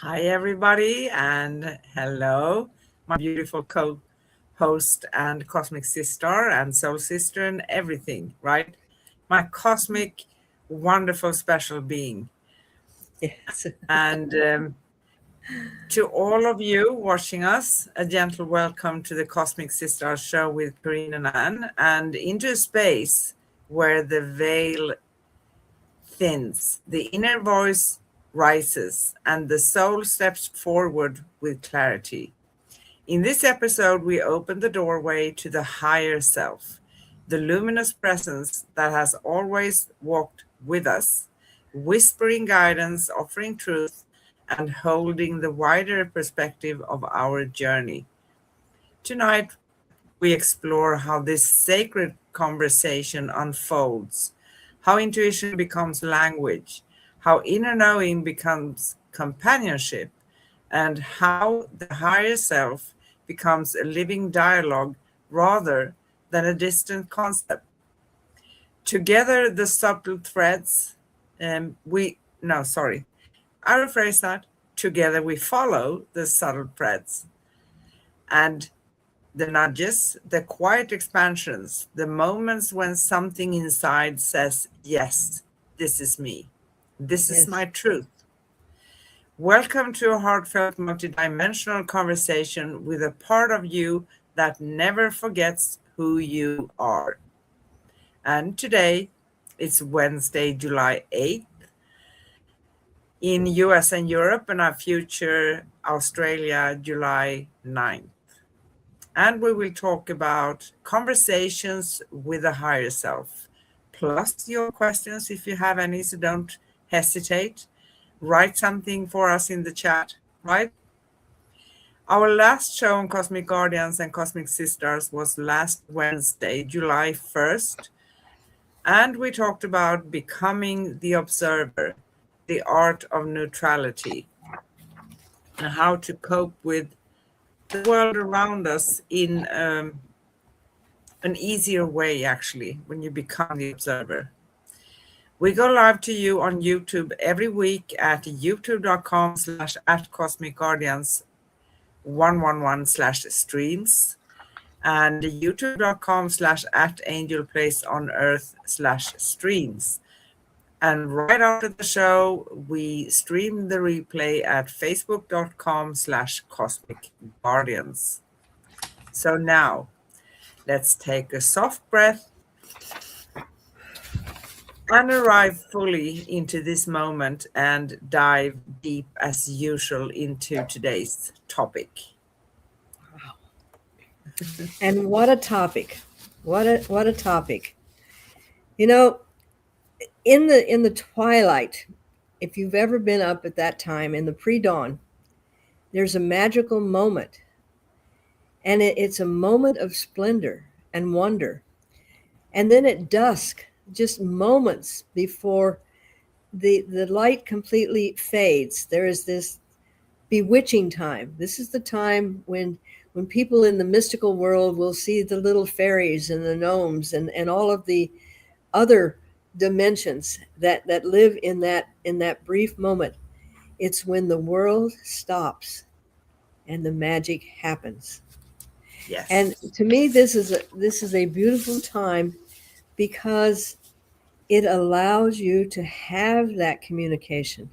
Hi, everybody, and hello, my beautiful co host and cosmic sister and soul sister and everything, right? My cosmic, wonderful, special being. Yes. And to all of you watching us, a gentle welcome to the Cosmic Sis-Stars Show with Corinne and Anne, and into a space where the veil thins, the inner voice rises, and the soul steps forward with clarity. In this episode, we open the doorway to the higher self, the luminous presence that has always walked with us, whispering guidance, offering truth, and holding the wider perspective of our journey. Tonight, we explore how this sacred conversation unfolds, how intuition becomes language, how inner knowing becomes companionship, and how the higher self becomes a living dialogue rather than a distant concept. Together, the subtle threads, no, sorry, I rephrase that. Together, we follow the subtle threads and the nudges, the quiet expansions, the moments when something inside says, yes, this is me. This is Yes. my truth. Welcome to a heartfelt, multidimensional conversation with a part of you that never forgets who you are. And today, it's Wednesday, July 8th in US and Europe, and our future Australia, July 9th. And we will talk about conversations with the higher self, plus your questions if you have any, so don't hesitate. Write something for us in the chat, right? Our last show on Cosmic Guardians and Cosmic Sisters was last Wednesday, July 1st, and we talked about becoming the observer, the art of neutrality, and how to cope with the world around us in an easier way, actually, when you become the observer. We go live to you on YouTube every week at youtube.com/at Cosmic Guardians 111 slash streams and youtube.com/at Angel Place on Earth slash streams. And right after the show, we stream the replay at facebook.com/Cosmic Guardians. So now, let's take a soft breath and arrive fully into this moment and dive deep as usual into today's topic. And what a topic. What a topic. You know, in the twilight, if you've ever been up at that time in the pre-dawn, there's a magical moment. And it's a moment of splendor and wonder. And then at dusk, just moments before the light completely fades, there is this bewitching time. This is the time when people in the mystical world will see the little fairies and the gnomes and all of the other dimensions that live in that brief moment. It's when the world stops and the magic happens. And Yes. to me, this is a beautiful time because it allows you to have that communication.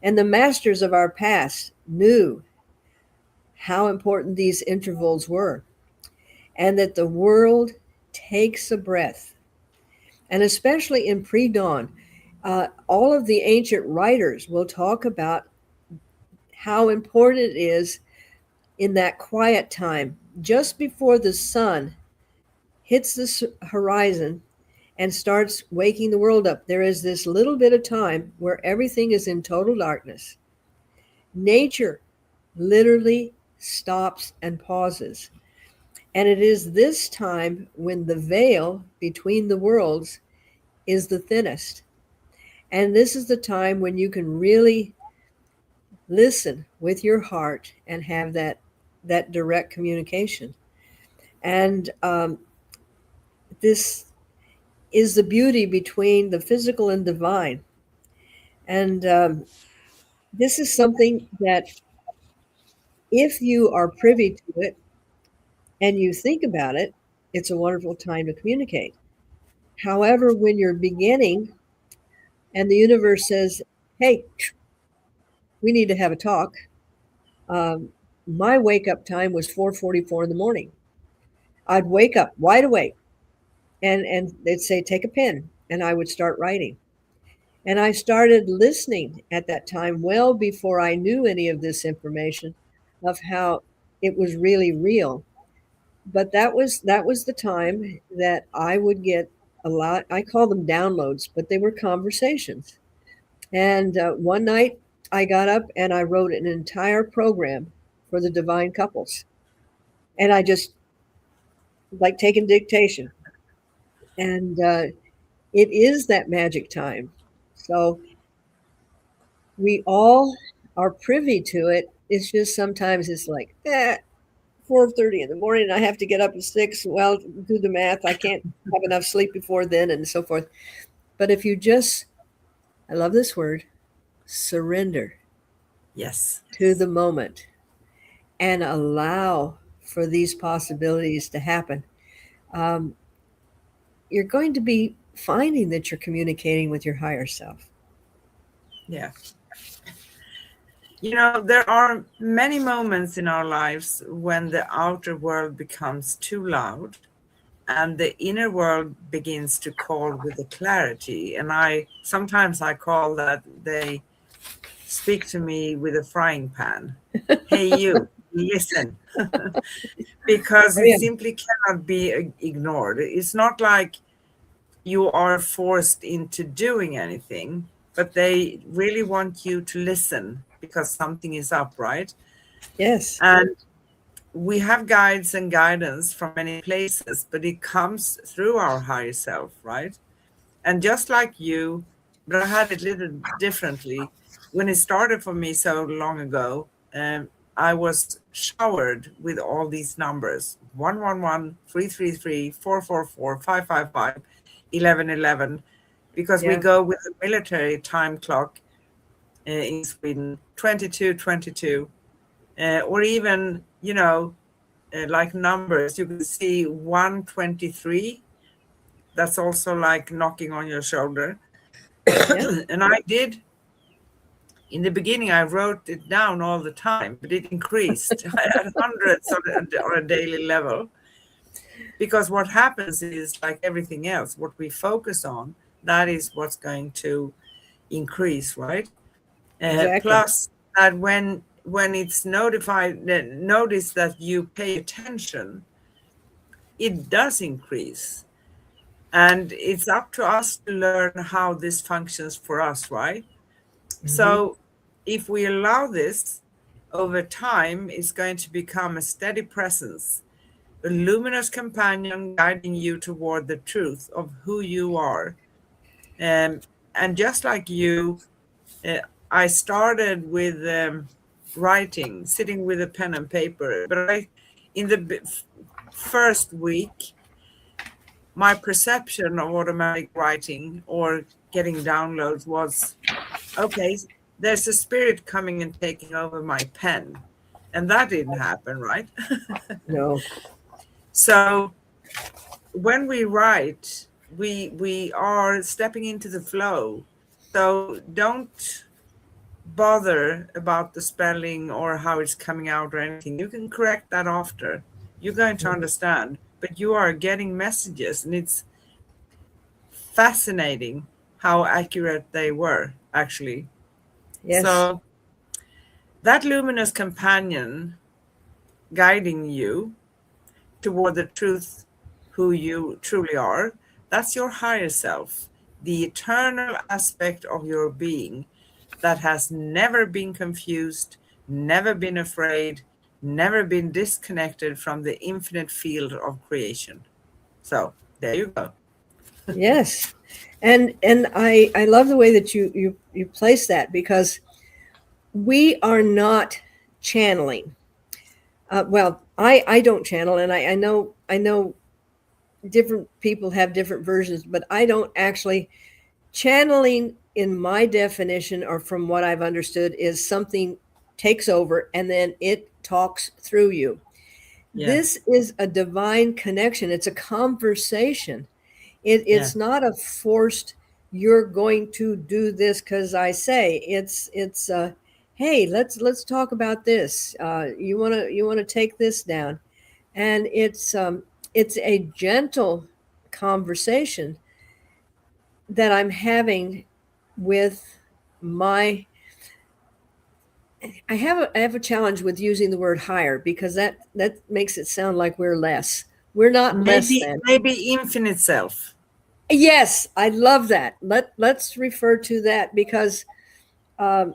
And the masters of our past knew how important these intervals were, and that the world takes a breath. And especially in pre dawn, all of the ancient writers will talk about how important it is in that quiet time, just before the sun hits the horizon and starts waking the world up. There is this little bit of time where everything is in total darkness. Nature literally stops and pauses. And it is this time when the veil between the worlds is the thinnest. And this is the time when you can really listen with your heart and have that direct communication. And this is the beauty between the physical and divine. And this is something that if you are privy to it and you think about it, it's a wonderful time to communicate. However, when you're beginning and the universe says, hey, we need to have a talk, um, my wake up time was 4:44 in the morning. I'd wake up wide awake and they'd say, take a pen. And I would start writing. And I started listening at that time well before I knew any of this information of how it was really real. But that was the time that I would get a lot. I call them downloads, but they were conversations. And one night I got up and I wrote an entire program for the divine couples. And I just like taking dictation. And it is that magic time. So we all are privy to it. It's just sometimes it's like, 4:30 in the morning. I have to get up at 6. Well, do the math. I can't have enough sleep before then, and so forth. But if you just, I love this word, surrender Yes. to the moment and allow for these possibilities to happen, um, you're going to be finding that you're communicating with your higher self. Yeah. You know, there are many moments in our lives when the outer world becomes too loud and the inner world begins to call with a clarity. And sometimes I call that they speak to me with a frying pan. Hey, you, listen. Because Oh, it yeah. simply cannot be ignored. It's not like you are forced into doing anything, but they really want you to listen because something is up, right? Yes. And we have guides and guidance from many places, but it comes through our higher self, right? And just like you, but I had it a little differently. When it started for me so long ago, I was showered with all these numbers: 111, 333, 444, 555, 1111, because we Yeah. go with the military time clock in Sweden, 2222, or even, like numbers, you can see 123. That's also like knocking on your shoulder. Yeah. And I did, in the beginning, I wrote it down all the time, but it increased. I had hundreds on a daily level. Because what happens is, like everything else, what we focus on, that is what's going to increase, right? Exactly. Plus, that when it's notice that you pay attention, it does increase. And it's up to us to learn how this functions for us, right? Hmm. So if we allow this over time, it's going to become a steady presence, a luminous companion guiding you toward the truth of who you are. Um, and just like you, uh, I started with writing, sitting with a pen and paper. But in the first week, my perception of automatic writing or getting downloads was, okay, there's a spirit coming and taking over my pen. And that didn't happen, right? No. So when we write, we are stepping into the flow. So don't bother about the spelling or how it's coming out or anything. You can correct that after. You're going to understand, but you are getting messages, and it's fascinating how accurate they were, actually. Yes. So that luminous companion guiding you toward the truth, who you truly are, that's your higher self, the eternal aspect of your being that has never been confused, never been afraid, never been disconnected from the infinite field of creation. So there you go. Yes. And I love the way that you place that, because we are not channeling. Well, I don't channel, and I know different people have different versions, but I don't actually. Channeling in my definition, or from what I've understood, is something takes over and then it talks through you. Yes. This is a divine connection. It's a conversation. It's Yes. not a forced, you're going to do this because I say. It's hey, let's talk about this. You wanna take this down, and it's a gentle conversation that I'm having with my. I have a challenge with using the word higher, because that makes it sound like we're less. We're not less Maybe than. maybe infinite self. Yes, I love that. Let's refer to that, because um,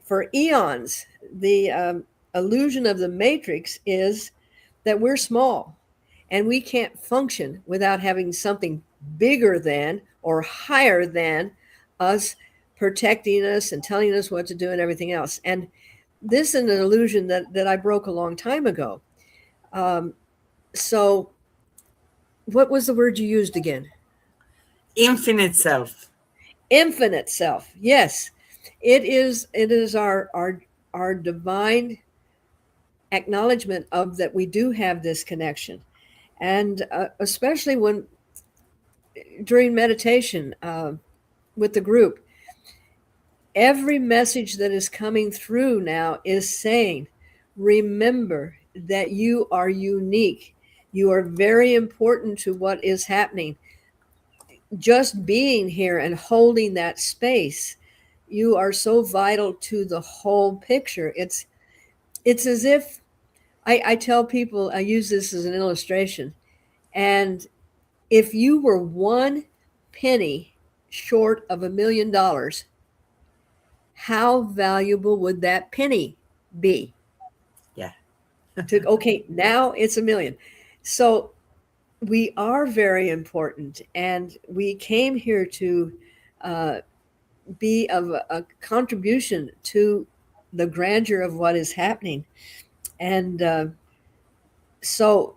for eons, the illusion of the matrix is that we're small and we can't function without having something bigger than or higher than us, protecting us and telling us what to do and everything else. And this is an illusion that I broke a long time ago. Um, so, what was the word you used again? Infinite self. Infinite self. Yes, it is. It is our divine acknowledgement of that we do have this connection, and especially when during meditation with the group, every message that is coming through now is saying, remember that you are unique. You are very important to what is happening. Just being here and holding that space, you are so vital to the whole picture. It's as if I tell people, I use this as an illustration, and if you were one penny short of $1 million, how valuable would that penny be? Yeah. Okay, now it's a million. So we are very important, and we came here to uh, be of a contribution to the grandeur of what is happening. And so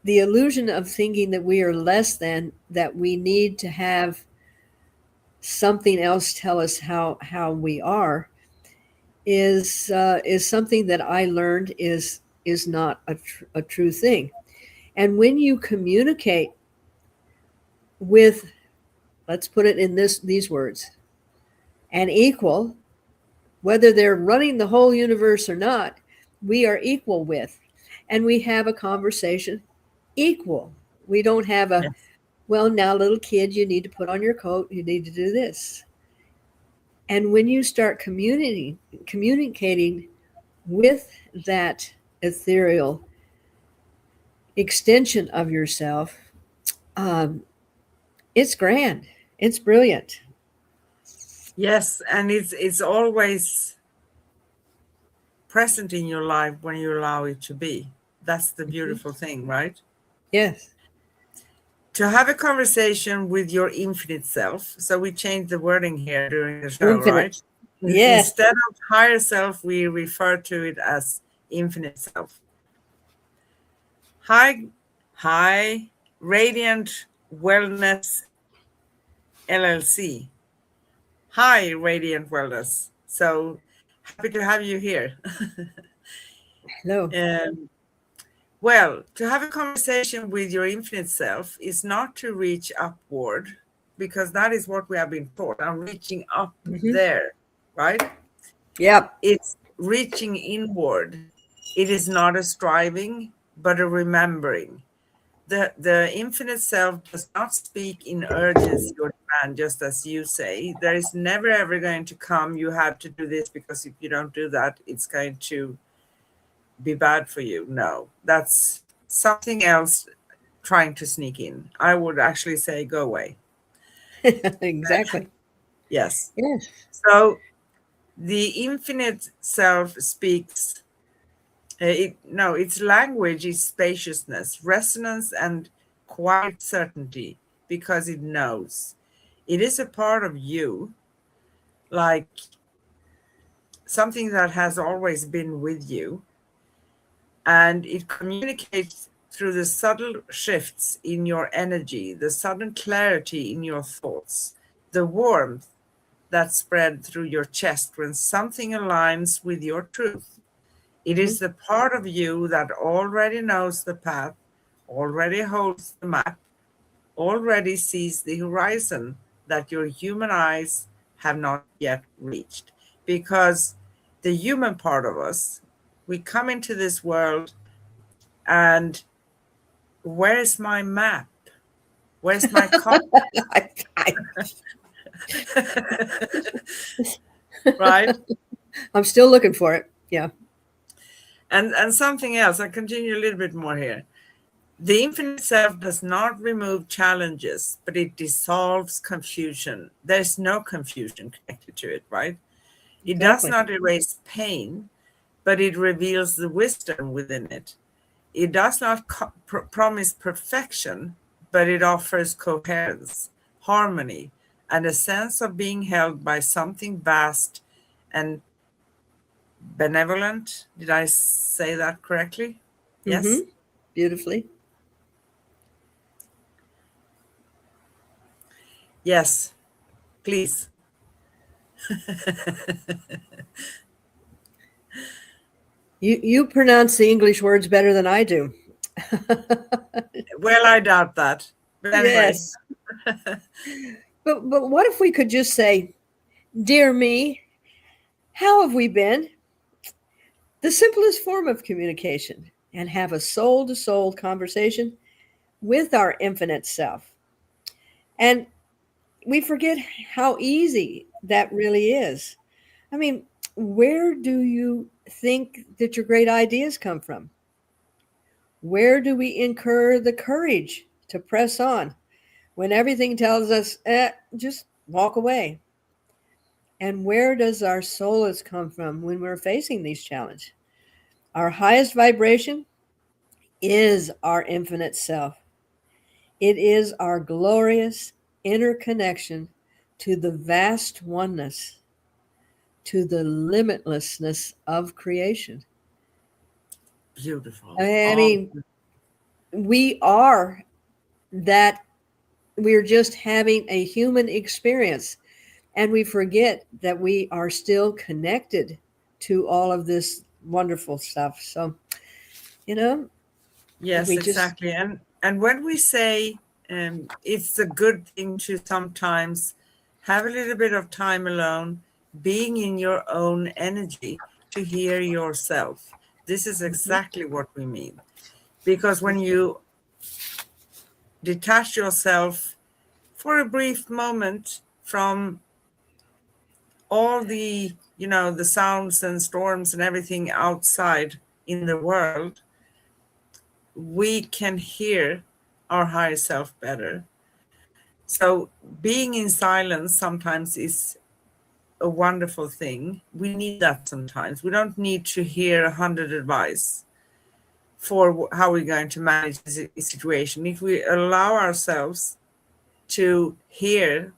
the illusion of thinking that we are less than, that we need to have something else tell us how we are, is something that I learned is not a true thing. And when you communicate with, let's put it in these words, an equal, whether they're running the whole universe or not, we are equal with, and we have a conversation equal. We don't have a, Yes. well, now little kid, you need to put on your coat, you need to do this. And when you start communicating with that ethereal extension of yourself, um, it's grand. It's brilliant. Yes, and it's always present in your life when you allow it to be. That's the Mhm. beautiful thing, right? Yes. To have a conversation with your infinite self. So we changed the wording here during the show, right? Infinite. Yes. Instead of higher self, we refer to it as infinite self. Hi, hi, Radiant Wellness LLC. Hi, Radiant Wellness. So happy to have you here. Hello. um, well, to have a conversation with your infinite self is not to reach upward, because that is what we have been taught. I'm reaching up Hmm. there, right? Yep. It's reaching inward. It is not a striving, but a remembering. The infinite self does not speak in urgency or demand, just as you say. There is never ever going to come, you have to do this, because if you don't do that, it's going to be bad for you. No, that's something else trying to sneak in. I would actually say, go away. Exactly. Yes. Yes. So the infinite self speaks. No, its language is spaciousness, resonance, and quiet certainty, because it knows. It is a part of you, like something that has always been with you, and it communicates through the subtle shifts in your energy, the sudden clarity in your thoughts, the warmth, that spread through your chest when something aligns with your truth. It Mhm. is the part of you that already knows the path, already holds the map, already sees the horizon that your human eyes have not yet reached. Because the human part of us, we come into this world and where's my map? Where's my compass? I, I, Right? I'm still looking for it. Yeah. And something else, I continue a little bit more here. The infinite self does not remove challenges, but it dissolves confusion. There's no confusion connected to it, right? It does Exactly. not erase pain, but it reveals the wisdom within it. It does not promise perfection, but it offers coherence, harmony, and a sense of being held by something vast and benevolent. Did I say that correctly? Mm-hmm. Yes? Beautifully. Yes, please. You pronounce the English words better than I do. Well, I doubt that. But anyway, Yes. But what if we could just say, "Dear me, how have we been?" The simplest form of communication, and have a soul to soul conversation with our infinite self. And we forget how easy that really is. I mean, where do you think that your great ideas come from? Where do we incur the courage to press on when everything tells us, just walk away? And where does our solace come from when we're facing these challenges? Our highest vibration is our infinite self. It is our glorious inner connection to the vast oneness, to the limitlessness of creation. beautiful. I Oh, mean, we are that, we're just having a human experience, and we forget that we are still connected to all of this wonderful stuff. So, you know, yes, we just, exactly. And when we say it's a good thing to sometimes have a little bit of time alone, being in your own energy to hear yourself, this is mhm, exactly what we mean. Because when you detach yourself for a brief moment from all the, the sounds and storms and everything outside in the world, we can hear our higher self better. So being in silence sometimes is a wonderful thing. We need that sometimes. We don't need to hear 100 advice for how we're going to manage the situation. If we allow ourselves to hear,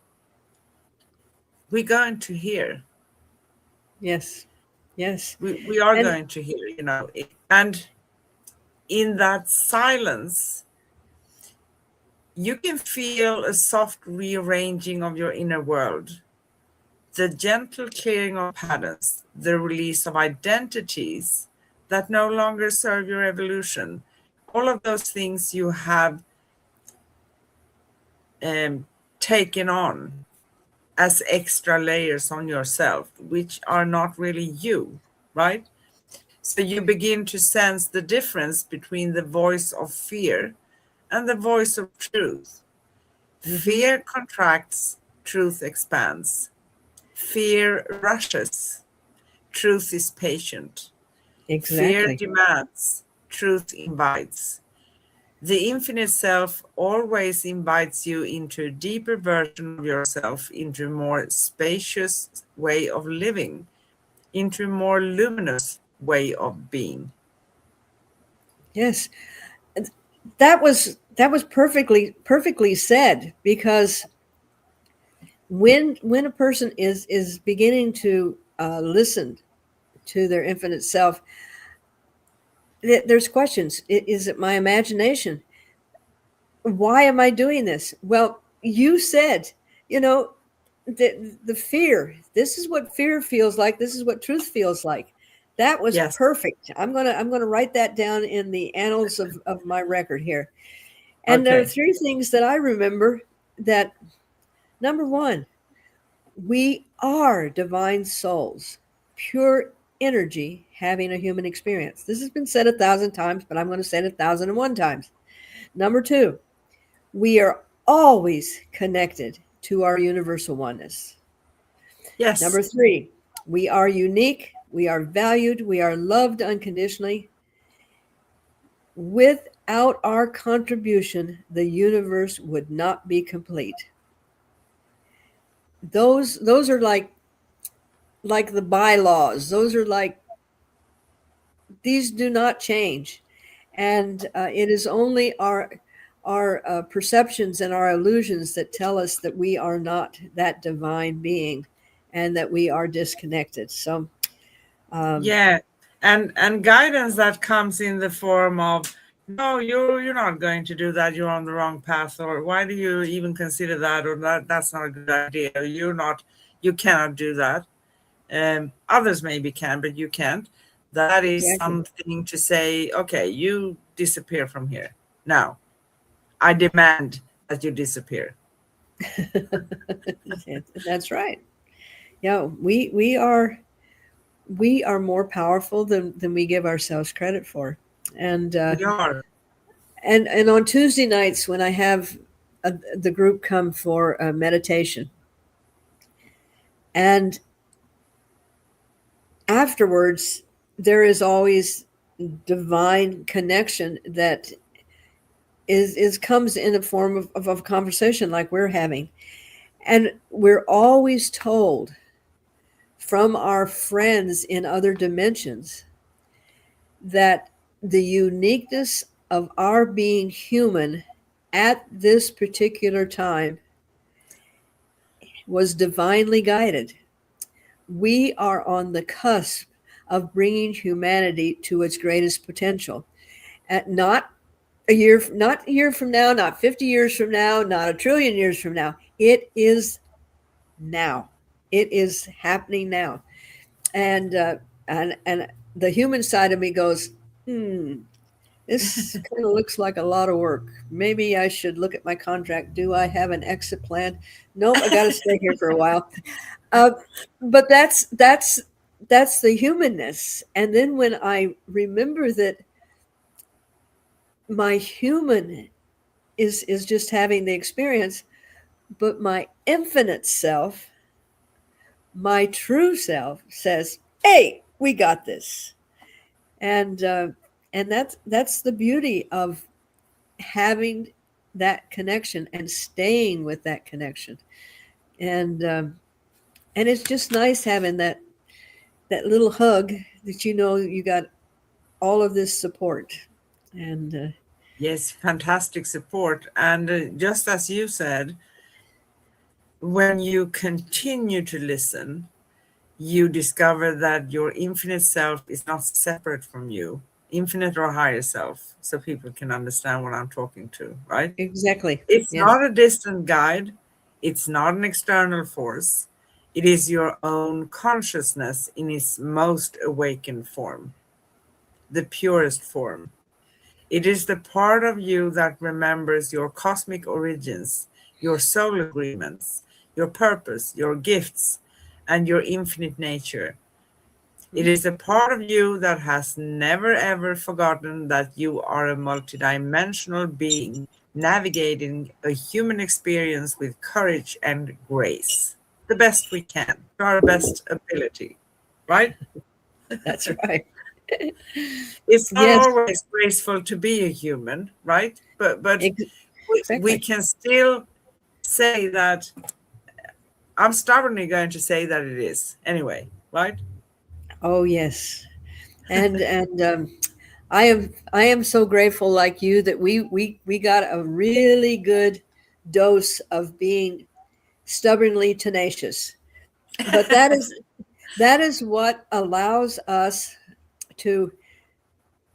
we're going to hear. yes, yes. We are And going to hear, and in that silence, you can feel a soft rearranging of your inner world, the gentle clearing of patterns, the release of identities that no longer serve your evolution. All of those things you have um, taken on as extra layers on yourself, which are not really you, right? So you begin to sense the difference between the voice of fear and the voice of truth. mhm, Fear contracts, truth expands. Fear rushes, truth is patient. Fear exactly. demands, truth invites. The infinite self always invites you into a deeper version of yourself, into a more spacious way of living, into a more luminous way of being. Yes. That was perfectly said, because when a person is beginning to listen to their infinite self, there's questions. Is it my imagination? Why am I doing this? Well, you said, you know, the fear. This is what fear feels like. This is what truth feels like. That was Yes. perfect. I'm gonna write that down in the annals of my record here. And there are Okay. three things that I remember. That number one, we are divine souls, pure energy having a human experience. This has been said 1,000 times, but I'm going to say it 1,001 times. Number two, we are always connected to our universal oneness. Yes. Number three, we are unique, we are valued, we are loved unconditionally. Without our contribution, the universe would not be complete. Those are like the bylaws. Those are like, these do not change, and it is only our perceptions and our illusions that tell us that we are not that divine being, and that we are disconnected. So, um, Yeah. And guidance that comes in the form of, no, you're not going to do that, you're on the wrong path, or why do you even consider that, or that's not a good idea, you cannot do that. Others maybe can, but you can't. That is exactly. something to say, okay, you disappear from here. Now, I demand that you disappear. That's right. Yeah, we are more powerful than we give ourselves credit for. And We are. and on Tuesday nights when I have the group come for a meditation, and afterwards there is always divine connection that is comes in the form of a conversation like we're having, and we're always told from our friends in other dimensions that the uniqueness of our being human at this particular time was divinely guided. We are on the cusp of bringing humanity to its greatest potential. Not not a year from now, not 50 years from now, not a trillion years from now. It is now. It is happening now. And and the human side of me goes, this kind of looks like a lot of work. Maybe I should look at my contract. Do I have an exit plan? Nope, I got to stay here for a while. Uh, but that's the humanness. And then when I remember that my human is just having the experience, but my infinite self, my true self, says, "Hey, we got this." And and that's the beauty of having that connection and staying with that connection. And and it's just nice having that little hug that you got all of this support. And Yes, fantastic support. And just as you said, when you continue to listen, you discover that your infinite self is not separate from you, infinite or higher self, so people can understand what I'm talking to, right? exactly. It's Yes. not a distant guide, it's not an external force. It is your own consciousness in its most awakened form, the purest form. It is the part of you that remembers your cosmic origins, your soul agreements, your purpose, your gifts, and your infinite nature. It is a part of you that has never ever forgotten that you are a multidimensional being navigating a human experience with courage and grace, the best we can, to our best ability, right? That's right. It's not Yes, always graceful to be a human, right? But ex- we exactly. can still say that. I'm stubbornly going to say that it is anyway, right? Oh yes. And I am so grateful, like you, that we got a really good dose of being stubbornly tenacious. But that is what allows us to,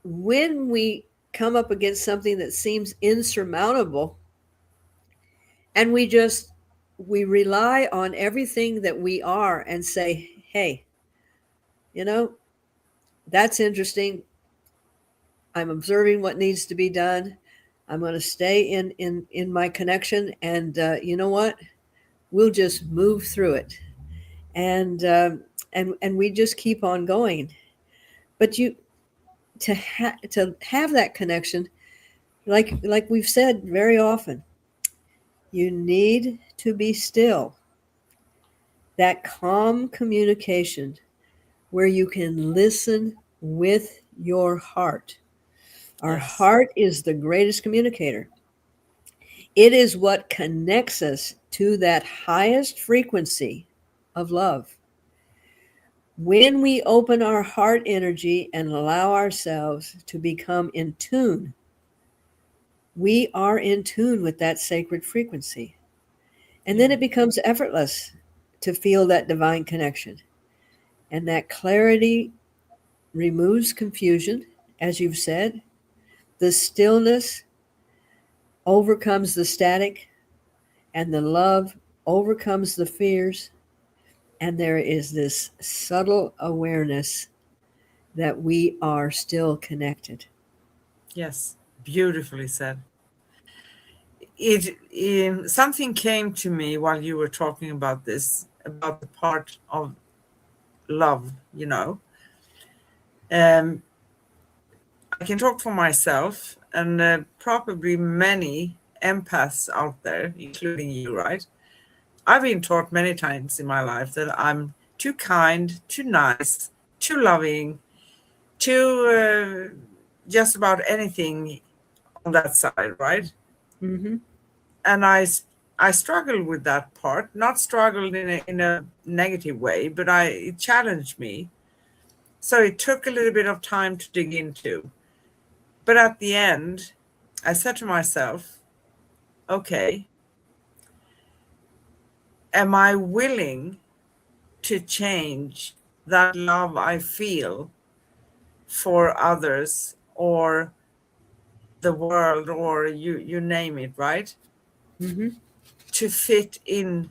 when we come up against something that seems insurmountable, and we rely on everything that we are and say, hey, you know, that's interesting. I'm observing what needs to be done. I'm going to stay in my connection, and you know what? We'll just move through it, and and we just keep on going. But you to have that connection, like we've said very often, you need to be still. That calm communication where you can listen with your heart. Our Yes. heart is the greatest communicator. It is what connects us to that highest frequency of love. When we open our heart energy and allow ourselves to become in tune, we are in tune with that sacred frequency. And then Yeah. it becomes effortless to feel that divine connection. And that clarity removes confusion, as you've said. The stillness overcomes the static, and the love overcomes the fears. And there is this subtle awareness that we are still connected. Yes. Beautifully said. Something came to me while you were talking about this, about the part of love, you know. Um, I can talk for myself and probably many empaths out there, including you, right? I've been taught many times in my life that I'm too kind, too nice, too loving, too just about anything on that side, right? Mm-hmm. And I struggled with that part, not struggled in a negative way, but it challenged me. So it took a little bit of time to dig into. But at the end, I said to myself, okay, am I willing to change that love I feel for others or the world or you name it, right? Mm-hmm. To fit in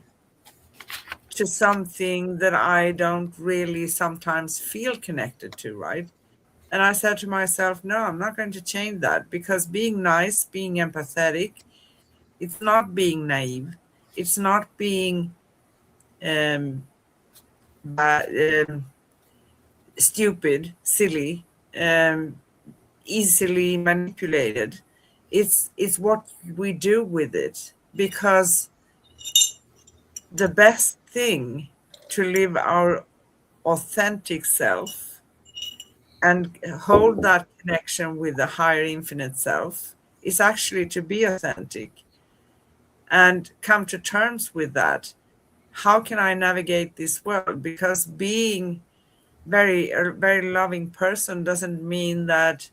to something that I don't really sometimes feel connected to, right? And I said to myself, no, I'm not going to change that because being nice, being empathetic, it's not being naive. It's not being um, stupid, silly, um, easily manipulated. It's what we do with it because the best thing to live our authentic self and hold that connection with the higher infinite self is actually to be authentic and come to terms with that. How can I navigate this world? Because being a very loving person doesn't mean that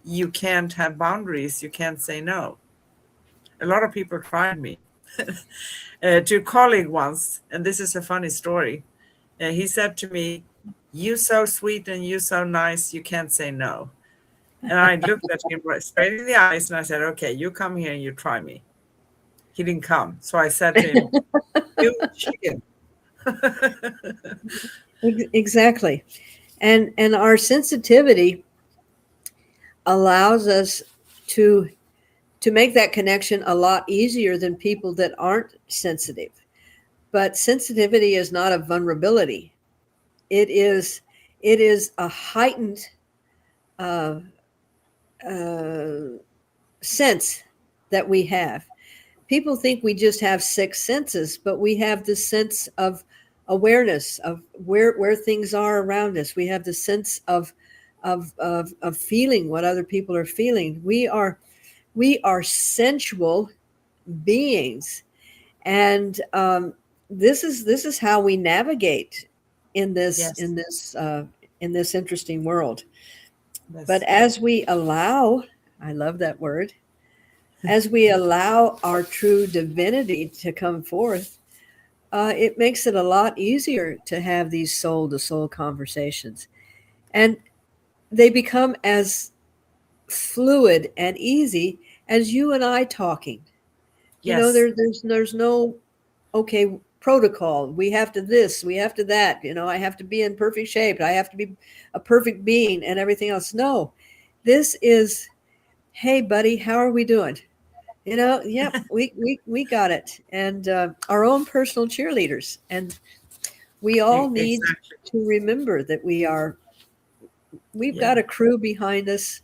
you can't have boundaries, you can't say no. A lot of people tried me. To a colleague once, and this is a funny story. He said to me, "You so sweet and you so nice, you can't say no." And I looked at him straight in the eyes and I said, "Okay, you come here and you try me." He didn't come, so I said to him, "You chicken." Exactly. And our sensitivity allows us to to make that connection a lot easier than people that aren't sensitive. But sensitivity is not a vulnerability. It is a heightened uh, uh, sense that we have. People think we just have six senses, but we have the sense of awareness of where things are around us. We have the sense of feeling what other people are feeling. We are sensual beings, and this is how we navigate in this Yes, in this interesting world. But yes, as we allow, I love that word, as we allow our true divinity to come forth, it makes it a lot easier to have these soul to soul conversations. And they become as fluid and easy as you and I talking. You know, Yes, there's no okay protocol. We have to this, we have to that. You know, I have to be in perfect shape. I have to be a perfect being and everything else. No, this is, hey, buddy, how are we doing? You know, yep, we got it. And our own personal cheerleaders. And we all need exactly. to remember that we've Yeah. got a crew behind us.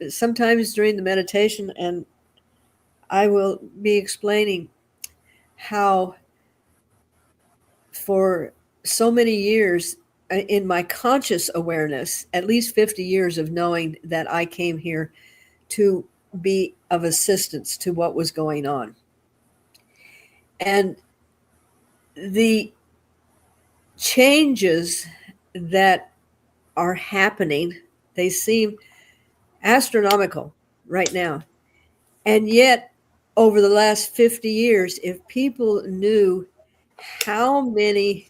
Sometimes during the meditation, and I will be explaining how for so many years in my conscious awareness, at least 50 years of knowing that I came here to be of assistance to what was going on. And the changes that are happening, they seem astronomical right now. And yet, over the last 50 years, if people knew how many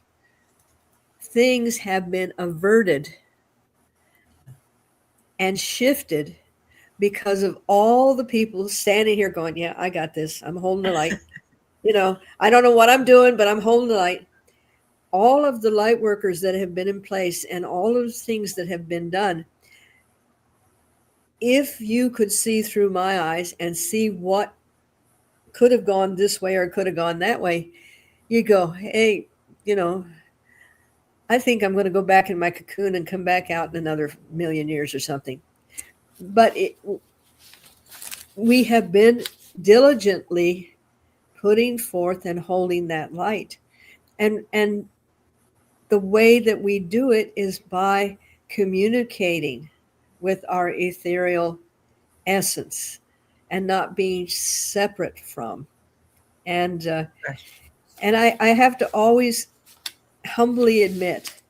things have been averted and shifted because of all the people standing here going, yeah, I got this. I'm holding the light. You know, I don't know what I'm doing, but I'm holding the light. All of the light workers that have been in place and all of the things that have been done, if you could see through my eyes and see what could have gone this way or could have gone that way, you go, hey, you know, I think I'm going to go back in my cocoon and come back out in another million years or something. But we have been diligently putting forth and holding that light. And the way that we do it is by communicating with our ethereal essence and not being separate from. And I have to always humbly admit,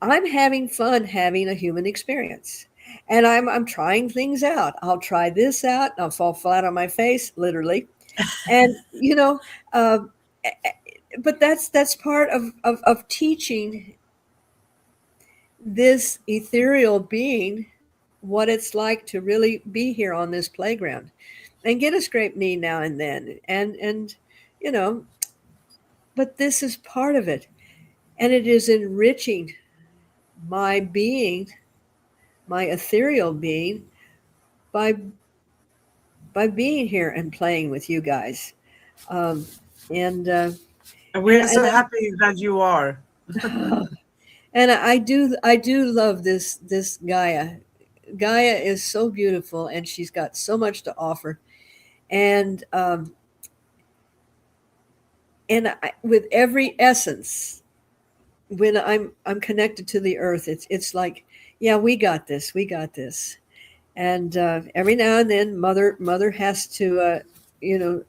I'm having fun having a human experience. And I'm trying things out. I'll try this out. I'll fall flat on my face, literally. And you know, uh, but that's part of teaching this ethereal being what it's like to really be here on this playground and get a scraped knee now and then. And you know, but this is part of it. And it is enriching my being, my ethereal being, by by being here and playing with you guys. Um, and And we and are so happy that you are. and I do love this Gaia. Gaia is so beautiful, and she's got so much to offer. And with every essence, when I'm connected to the earth, it's like, yeah, we got this, we got this. And every now and then, mother has to, you know,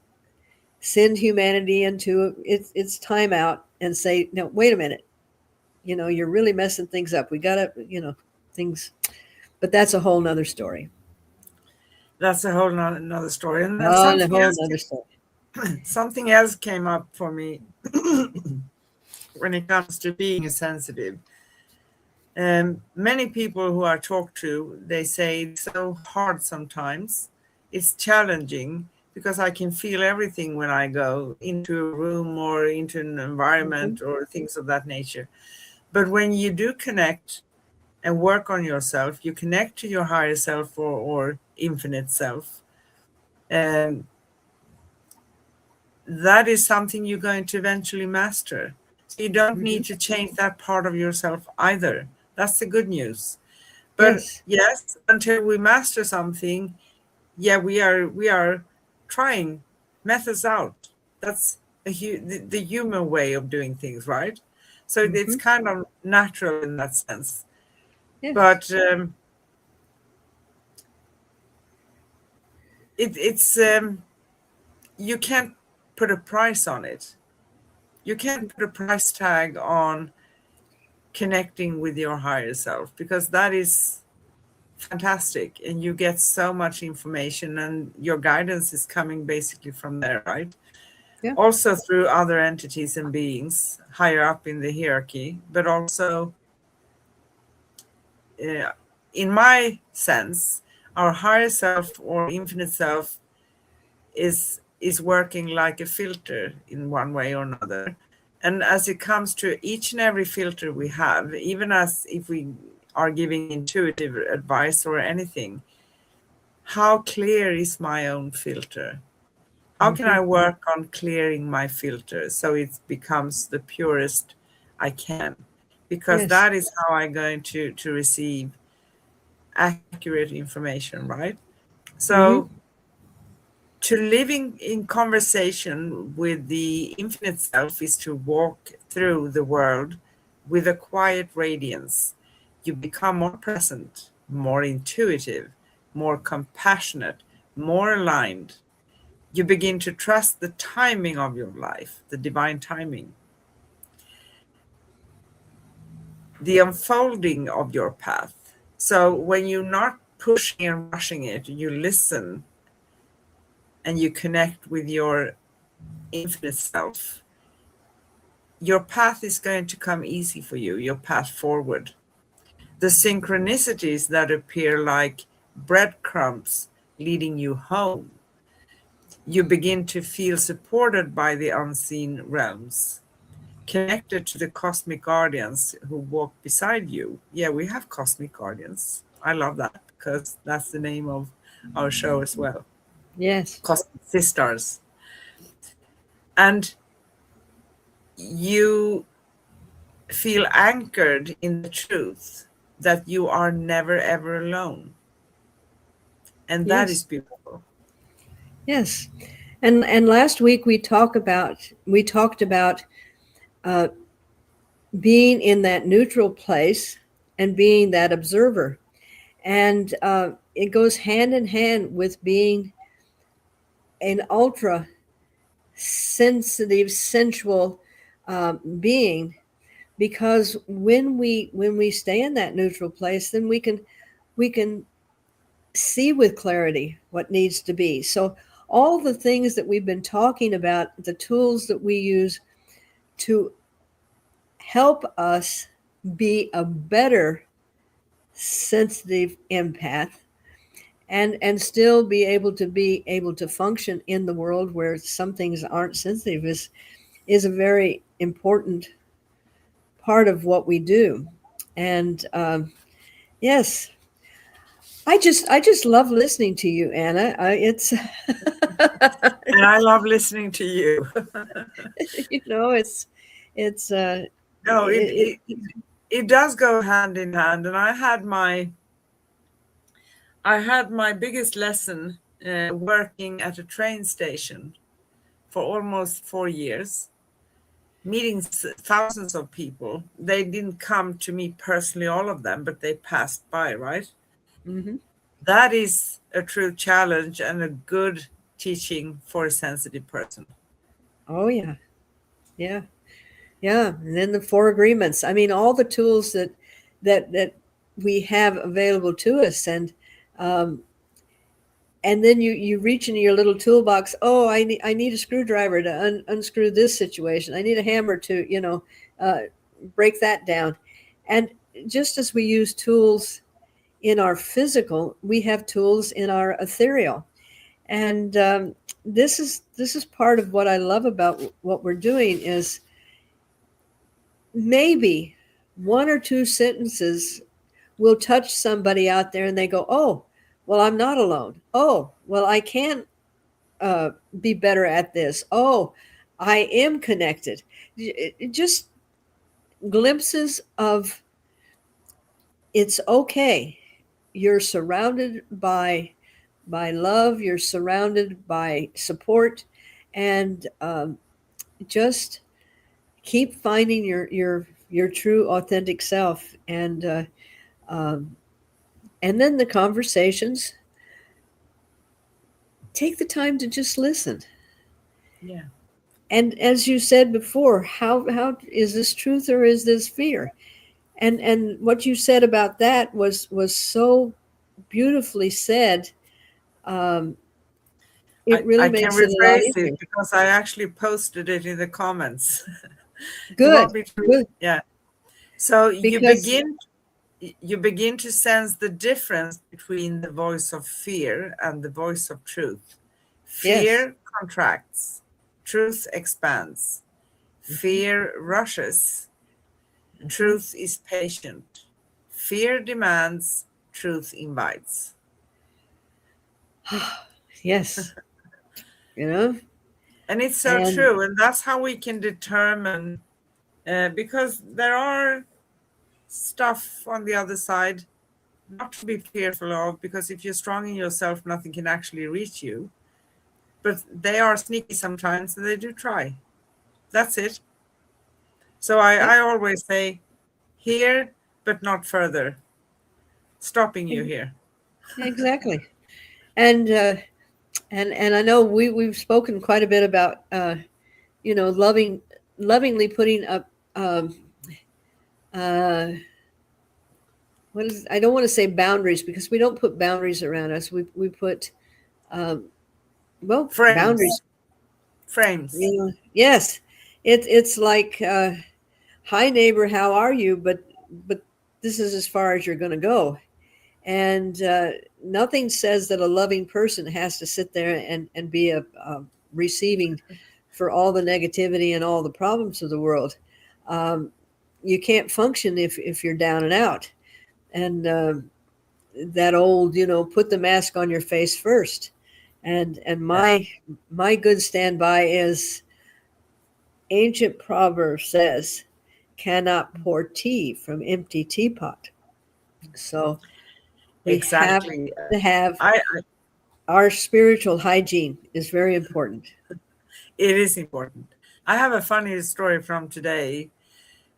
send humanity into its timeout and say, no, wait a minute, you know, you're really messing things up. We gotta, you know, things. But that's a whole nother story. That's a whole another story. And then Oh, a whole nother story. something else came up for me when it comes to being sensitive. Many people who I talk to, they say it's so hard sometimes. It's challenging because I can feel everything when I go into a room or into an Mhm. environment or things of that nature. But when you do connect and work on yourself, you connect to your higher self or infinite self. And that is something you're going to eventually master. So you don't Mhm. need to change that part of yourself either. That's the good news. But Yes. yes, until we master something, yeah, we are trying methods out. That's the human way of doing things, right? So it's Mhm. kind of natural in that sense. Yes. But it's you can't put a price on it. You can't put a price tag on connecting with your higher self because that is fantastic and you get so much information and your guidance is coming basically from there, right? Yeah. Also through other entities and beings higher up in the hierarchy, but also uh, in my sense, our higher self or infinite self is is working like a filter in one way or another. And as it comes to each and every filter we have, even as if we are giving intuitive advice or anything, how clear is my own filter? How can I work on clearing my filter so it becomes the purest I can? Because Yes. that is how I'm going to receive accurate information, right? So to living in conversation with the infinite self is to walk through the world with a quiet radiance. You become more present, more intuitive, more compassionate, more aligned. You begin to trust the timing of your life, the divine timing, the unfolding of your path. So when you're not pushing and rushing it, you listen and you connect with your infinite self, your path is going to come easy for you, your path forward. The synchronicities that appear like breadcrumbs leading you home, you begin to feel supported by the unseen realms, connected to the cosmic guardians who walk beside you. Yeah, we have cosmic guardians. I love that because that's the name of our show as well. Yes. Cosmic Sis-Stars. And you feel anchored in the truth that you are never ever alone. And that is Yes. beautiful. Yes. And last week we talked about uh, being in that neutral place and being that observer, and it goes hand in hand with being an ultra sensitive, sensual being. Because when we stay in that neutral place, then we can see with clarity what needs to be. So all the things that we've been talking about, the tools that we use to help us be a better sensitive empath, and still be able to function in the world where some things aren't sensitive, is a very important part of what we do. And yes, I just love listening to you, Anna. It's And I love listening to you. it's No, it, it does go hand in hand. And I had my biggest lesson working at a train station for almost 4 years, meeting thousands of people. They didn't come to me personally, all of them, but they passed by, right? mhm. That is a true challenge and a good teaching for a sensitive person. Oh yeah, yeah, yeah. And then the four agreements. I mean, all the tools that we have available to us, um, and then you reach into your little toolbox. Oh, I need a screwdriver to unscrew this situation. I need a hammer to uh, break that down. And just as we use tools in our physical, we have tools in our ethereal. And this is part of what I love about what we're doing is maybe one or two sentences will touch somebody out there and they go, oh, well, I'm not alone. Oh, well, I can be better at this. Oh, I am connected. Just glimpses of it's okay. You're surrounded by love. You're surrounded by support, and just keep finding your true authentic self. Um, and then the conversations. Take the time to just listen. Yeah. And as you said before, how is this truth or is this fear? And what you said about that was so beautifully said. Um, it really I can makes it a lot rephrase easier. it because I actually posted it in the comments. You want Good, me to? good, Yeah. So because you begin to sense the difference between the voice of fear and the voice of truth. Yes. Fear contracts, truth expands. Mhm. Fear rushes, Mhm. truth is patient. Fear demands, truth invites. Yes. You know, And it's so and true. And that's how we can determine, because there are stuff on the other side not to be fearful of, because if you're strong in yourself, nothing can actually reach you. But they are sneaky sometimes and they do try. That's it. So I always say, here, but not further, stopping you here. exactly. And and I know we've spoken quite a bit about lovingly putting up um, uh, what is I don't want to say boundaries because we don't put boundaries around us. We put um, Frames, boundaries. frames. Yes, it's like hi neighbor, how are you? But this is as far as you're going to go. And nothing says that a loving person has to sit there and be a receiving for all the negativity and all the problems of the world. Um, you can't function if you're down and out. And that old, put the mask on your face first. And Yeah, my good standby is ancient proverb says, cannot pour tea from empty teapot. So we have exactly. to have I our spiritual hygiene is very important. It is important. I have a funny story from today.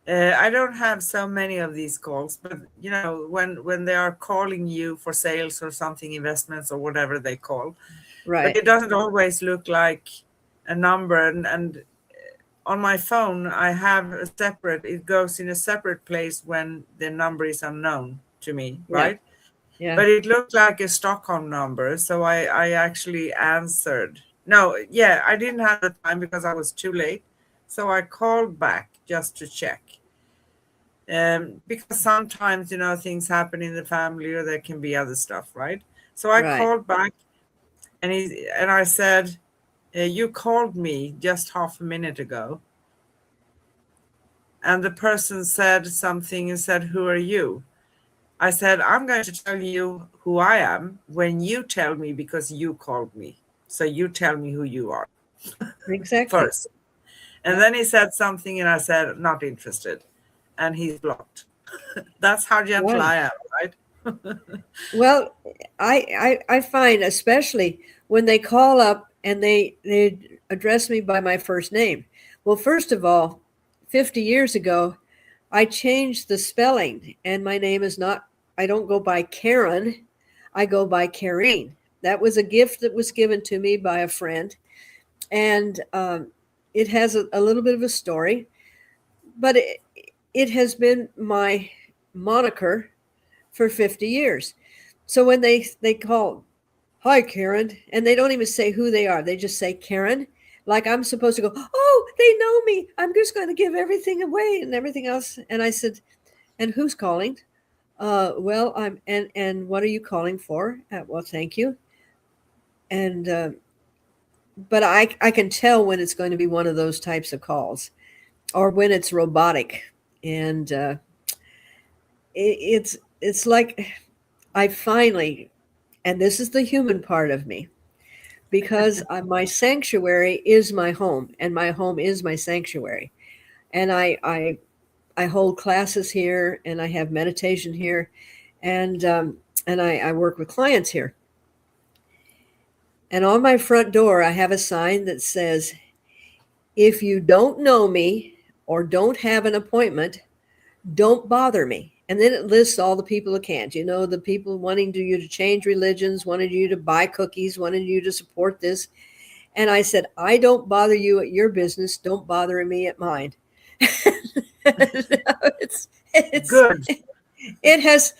I don't have so many of these calls, but when they are calling you for sales or something, investments or whatever they call, but Right, it doesn't always look like a number. And on my phone, I have a separate. It goes in a separate place when the number is unknown to me, yeah, right? yeah, But it looked like a Stockholm number, so I actually answered. No, yeah, I didn't have the time because I was too late, so I called back just to check. Because sometimes things happen in the family, or there can be other stuff, right? So I right. called back, and I said, "You called me just half a minute ago," and the person said something and said, "Who are you?" I said, "I'm going to tell you who I am when you tell me, because you called me. So you tell me who you are Exactly. first." And Yeah. then he said something, and I said, "Not interested." And he's blocked. That's how gentle Right. I am, right? Well, I find especially when they call up and they address me by my first name. Well, first of all, 50 years ago, I changed the spelling, and my name is not. I don't go by Karen. I go by Karine. That was a gift that was given to me by a friend, and it has a little bit of a story, but it has been my moniker for 50 years. So when they call, hi, Karen, and they don't even say who they are, they just say Karen. Like I'm supposed to go, oh, they know me. I'm just going to give everything away and everything else. And I said, and who's calling? Well, and what are you calling for? Well, thank you. And but I can tell when it's going to be one of those types of calls or when it's robotic, and it's like I finally, and this is the human part of me, because my sanctuary is my home, and my home is my sanctuary, and I hold classes here, and I have meditation here, and I work with clients here. And on my front door, I have a sign that says, if you don't know me or don't have an appointment, don't bother me. And then it lists all the people who can't. The people wanting you to change religions, wanted you to buy cookies, wanted you to support this. And I said, I don't bother you at your business. Don't bother me at mine. it's Good. it has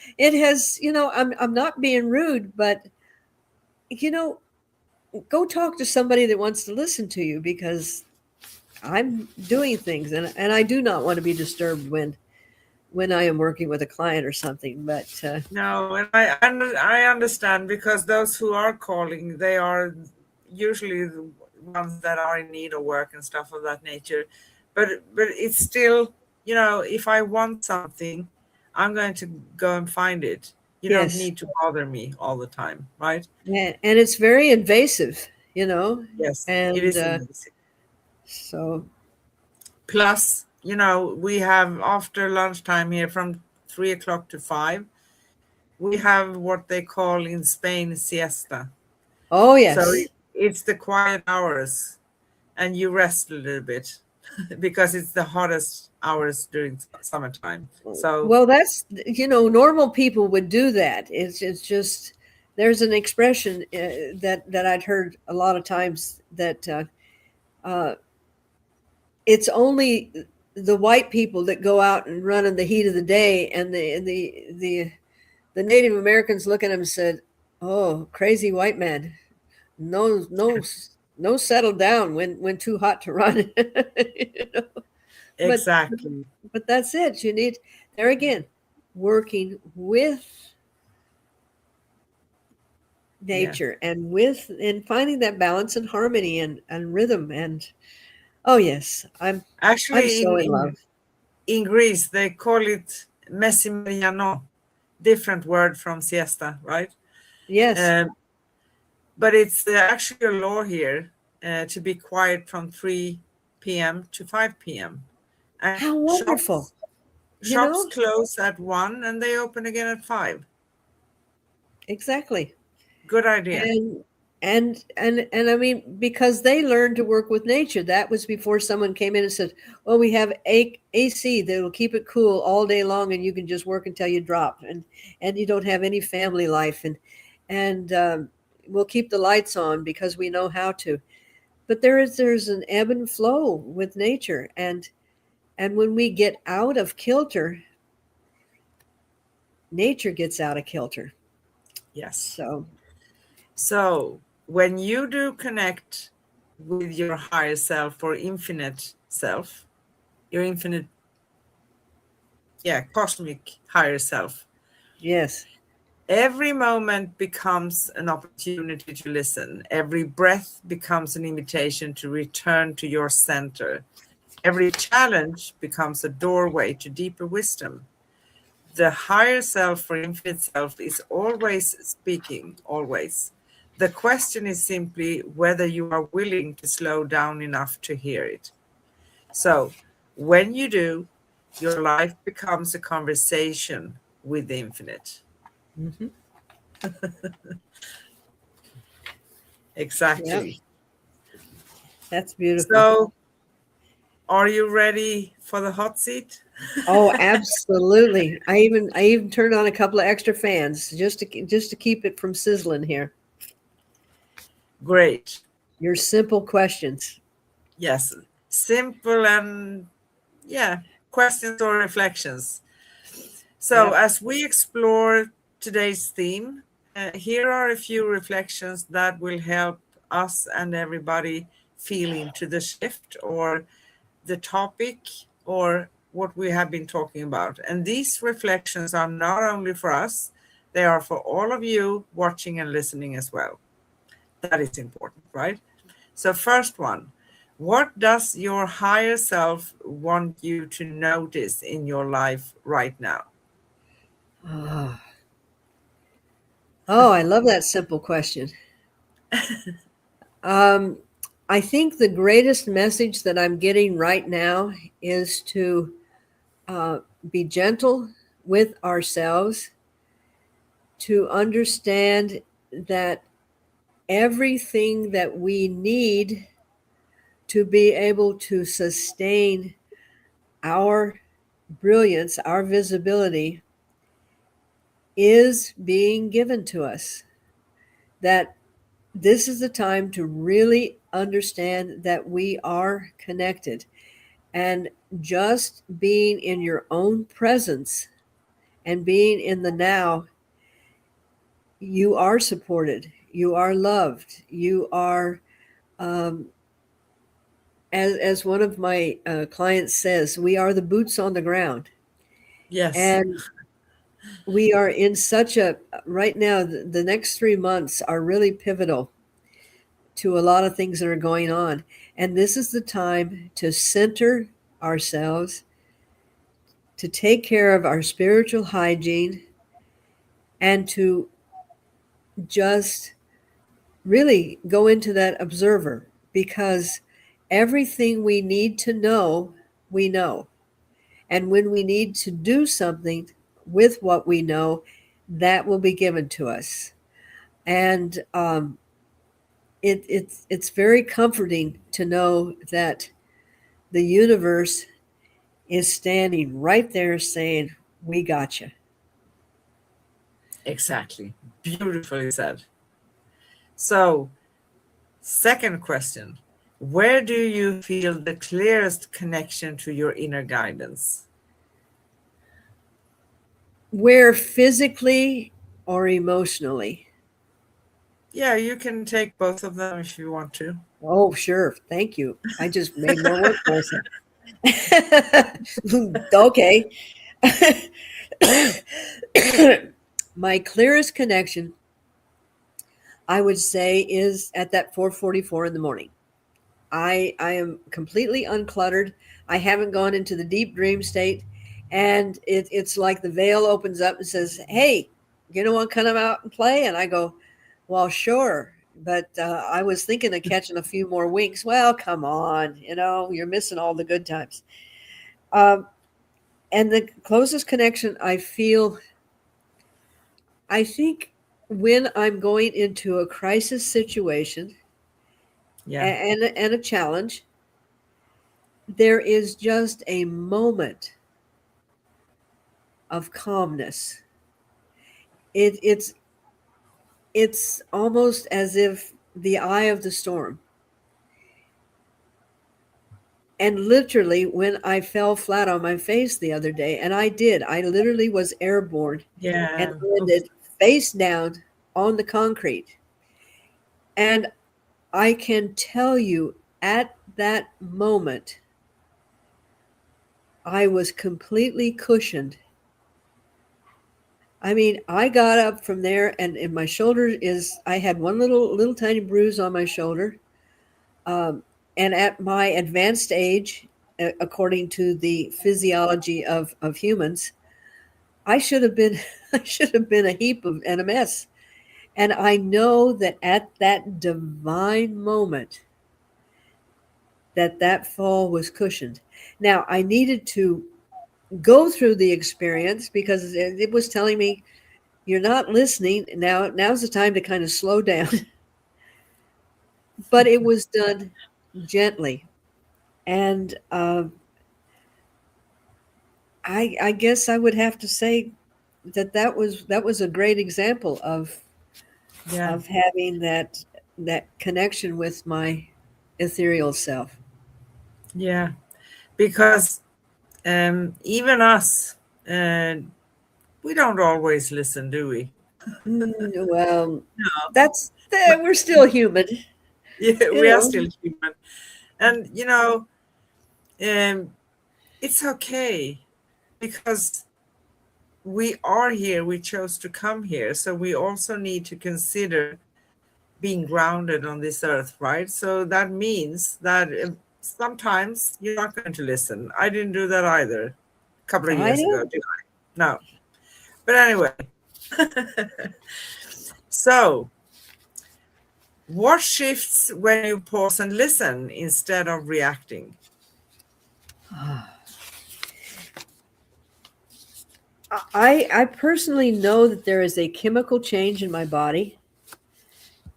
I'm not being rude, but you know go talk to somebody that wants to listen to you, because I'm doing things, and I do not want to be disturbed when I am working with a client or something. But No, and I understand, because those who are calling, they are usually the ones that are in need of work and stuff of that nature. But it's still, if I want something, I'm going to go and find it. You don't Yes. need to bother me all the time, right? And it's very invasive, Yes, it and is amazing. so Plus, we have after lunchtime here from 3 o'clock to 5, we have what they call in Spain siesta. oh So yes. it's the quiet hours, and you rest a little bit because it's the hottest hours during summertime. So Well, that's normal people would do that. It's just there's an expression that I'd heard a lot of times that uh, it's only the white people that go out and run in the heat of the day, and the Native Americans look at him and said, "Oh, crazy white man, no, settle down when too hot to run." You know? But exactly. but that's it. You need there again, working with Yeah. nature and finding that balance and harmony and rhythm and oh yes, I'm Actually, so in in in, love. in Greece, they call it messimeriano, different word from siesta, right? Yes. Um, but it's actually a law here to be quiet from 3 p.m. to 5 p.m. And How wonderful. You shops know? close at 1 and they open again at 5. Exactly. Good idea. And and I mean, because they learned to work with nature. That was before someone came in and said, "Well, we have AC that'll keep it cool all day long, and you can just work until you drop, and you don't have any family life, and we'll keep the lights on because we know how to." But there's an ebb and flow with nature, and when we get out of kilter, nature gets out of kilter. Yes. So So when you do connect with your higher self or infinite self, your infinite, yeah, cosmic higher self, yes, every moment becomes an opportunity to listen. Every breath becomes an invitation to return to your center. Every challenge becomes a doorway to deeper wisdom. The higher self or infinite self is always speaking, always. The question is simply whether you are willing to slow down enough to hear it. So, when you do, your life becomes a conversation with the infinite. hmm yeah, Exactly. that's beautiful. So, are you ready for the hot seat? Oh, absolutely. I even turned on a couple of extra fans just to keep it from sizzling here. Great. Your simple questions. Yes. Simple and, yeah, questions or reflections. So, Yep. as we explore today's theme, here are a few reflections that will help us and everybody feel into the shift or the topic or what we have been talking about. And these reflections are not only for us, they are for all of you watching and listening as well. That is important, right? So, first one, what does your higher self want you to notice in your life right now? Oh, oh, I love that simple question. Um, I think the greatest message that I'm getting right now is to uh, be gentle with ourselves, to understand that everything that we need to be able to sustain our brilliance, our visibility is being given to us. That this is the time to really understand that we are connected. And just being in your own presence and being in the now, you are supported, you are loved, you are, um, as one of my clients says, we are the boots on the ground. Yes. And we are in such a, right now, the next 3 months are really pivotal to a lot of things that are going on. And this is the time to center ourselves, to take care of our spiritual hygiene, and to just really go into that observer, because everything we need to know, we know. And when we need to do something with what we know, that will be given to us. And it's very comforting to know that the universe is standing right there saying, "We got you." Exactly. Beautifully said. So, second question. Where do you feel the clearest connection to your inner guidance? Where physically or emotionally? Yeah, you can take both of them if you want to. Oh, sure. Thank you. I just made more work for us. Okay. My clearest connection, I would say, is at that 4:44 in the morning. I am completely uncluttered. I haven't gone into the deep dream state, and it's like the veil opens up and says, "Hey, you know what? Come out and play." And I go, "Well, sure." But I was thinking of catching a few more winks. Well, come on, you're missing all the good times. Um, and the closest connection I feel, I think, when I'm going into a crisis situation Yeah. and a challenge, there is just a moment of calmness. It's almost as if the eye of the storm. And literally, when I fell flat on my face the other day, and I literally was airborne and Yeah. Oof. landed face down on the concrete. And I can tell you, at that moment, I was completely cushioned. I mean, I got up from there, and in my shoulder I had one little tiny bruise on my shoulder. Um, and at my advanced age, according to the physiology of humans, I should have been I should have been a heap of and a mess. And I know that at that divine moment, that fall was cushioned. Now I needed to go through the experience because it was telling me, "You're not listening. Now's the time to kind of slow down." But it was done gently. And I guess I would have to say that was a great example Yeah. of having that connection with my ethereal self. Yeah. Because even us, we don't always listen, do we? Well, No. we're still human, Yeah, you we are know. still human. And, um, it's okay because we are here, we chose to come here. So we also need to consider being grounded on this earth, right? So that means that sometimes you're not going to listen. I didn't do that either a couple of I years ago, know. did I? No. But anyway, so what shifts when you pause and listen instead of reacting? I personally know that there is a chemical change in my body.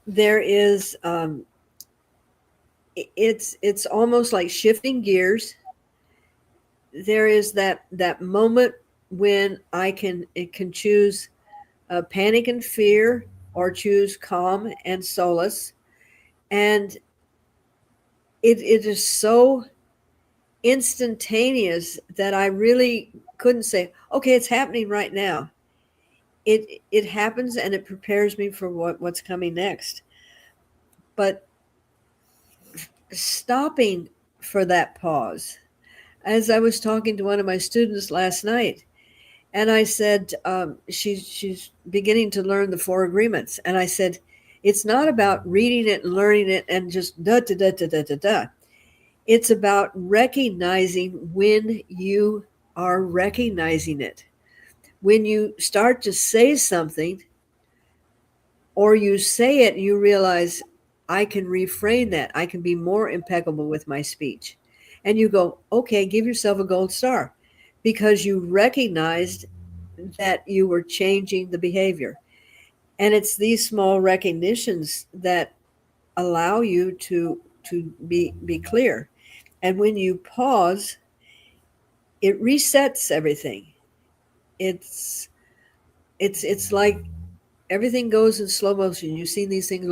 There is it's almost like shifting gears. There is that moment when it can choose panic and fear, or choose calm and solace. And it is so instantaneous that I really couldn't say, okay, it's happening right now. It happens, and it prepares me for what's coming next. But stopping for that pause, as I was talking to one of my students last night, and I said, she's beginning to learn the four agreements, and I said, It's not about reading it and learning it and just da da da da da da da. It's about recognizing when you are recognizing it. When you start to say something or you say it, you realize I can reframe that. I can be more impeccable with my speech. And you go, okay, give yourself a gold star because you recognized that you were changing the behavior. And it's these small recognitions that allow you to be clear. And when you pause, it resets everything. It's it's like everything goes in slow motion. You've seen these things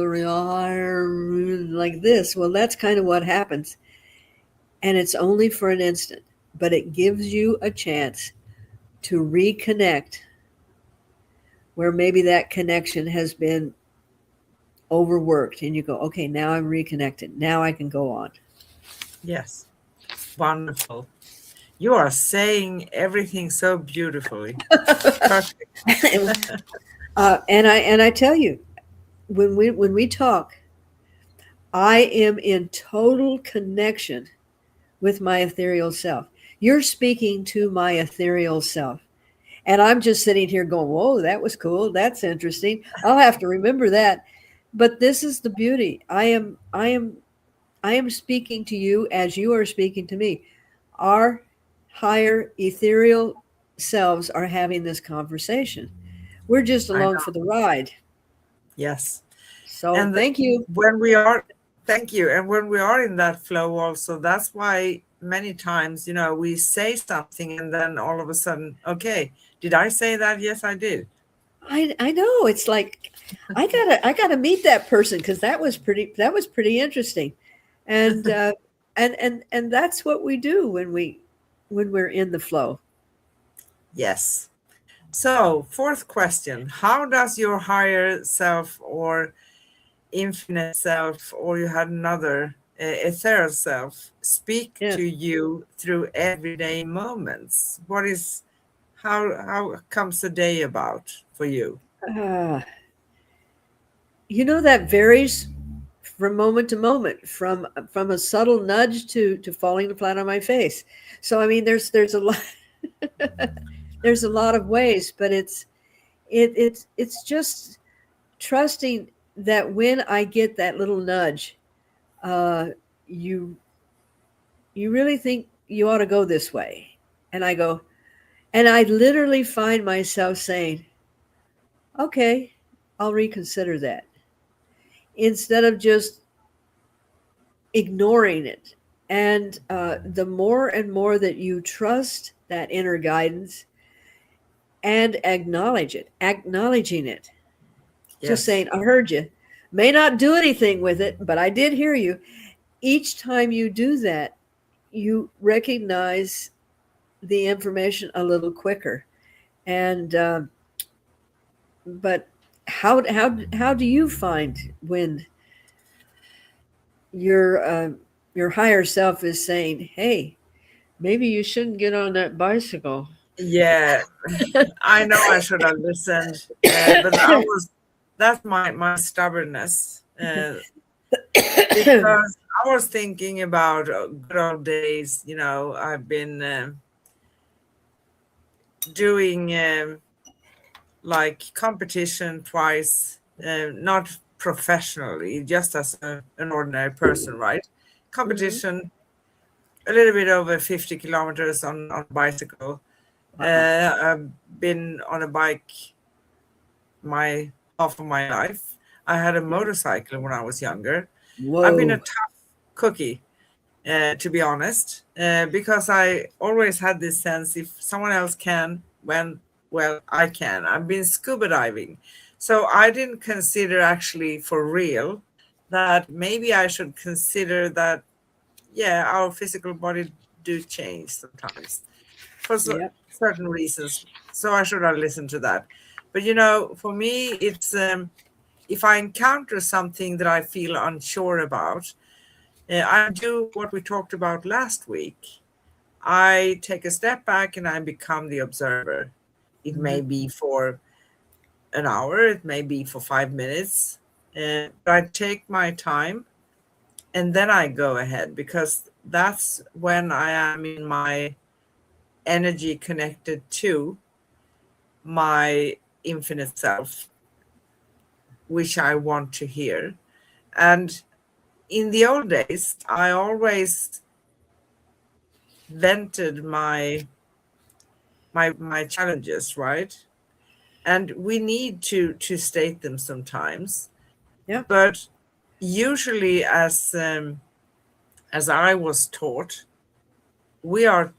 like this. Well, that's kind of what happens. And it's only for an instant, but it gives you a chance to reconnect where maybe that connection has been overworked. And you go, okay, now I'm reconnected. Now I can go on. Yes. Wonderful. You are saying everything so beautifully. Perfect. And I tell you, when we talk, I am in total connection with my ethereal self. You're speaking to my ethereal self. And I'm just sitting here going, whoa, that was cool. That's interesting. I'll have to remember that. But this is the beauty. I am speaking to you as you are speaking to me. Our higher ethereal selves are having this conversation. We're just I along know. for the ride. Yes. So And thank you. when we are, thank you. And when we are in that flow, also, that's why many times, we say something and then all of a sudden, okay, did I say that? Yes, I did. I know. It's like I gotta meet that person because that was pretty interesting. And and that's what we do when we're in the flow. Yes. So, fourth question: how does your higher self or infinite self, or you had another ethereal self, speak Yeah. to you through everyday moments? What is how comes the day about for you? Uh, that varies from moment to moment, from a subtle nudge to falling flat on my face. So I mean, there's a lot there's a lot of ways, but it's just trusting that when I get that little nudge, uh, you you really think you ought to go this way, and I go, and I literally find myself saying, okay, I'll reconsider that instead of just ignoring it. And the more and more that you trust that inner guidance and acknowledging it, just Yes. saying, I heard you. May not do anything with it, but I did hear you. Each time you do that, you recognize the information a little quicker. And, but how do you find when your, your higher self is saying, hey, maybe you shouldn't get on that bicycle? Yeah, I know I should have listened, but that's my stubbornness, because I was thinking about good old days. I've been doing like competition twice, not professionally, just as an ordinary person, right? Mhm. Competition, a little bit over 50 kilometers on bicycle. Wow. I've been on a bike my half of my life. I had a motorcycle when I was younger. I've been a Whoa. tough cookie, to be honest, because I always had this sense if someone else can, well, I can. I've been scuba diving. So I didn't consider actually for real that maybe I should consider that, yeah, our physical body do change sometimes for Yep. certain reasons. So I should have listened to that. But for me, it's if I encounter something that I feel unsure about, I do what we talked about last week. I take a step back and I become the observer. It may Mhm. be for an hour, it may be for 5 minutes, I take my time and then I go ahead, because that's when I am in my energy connected to my infinite self, which I want to hear. And in the old days, I always vented my challenges, right? And we need to state them sometimes, Yeah. but usually, as I was taught, we are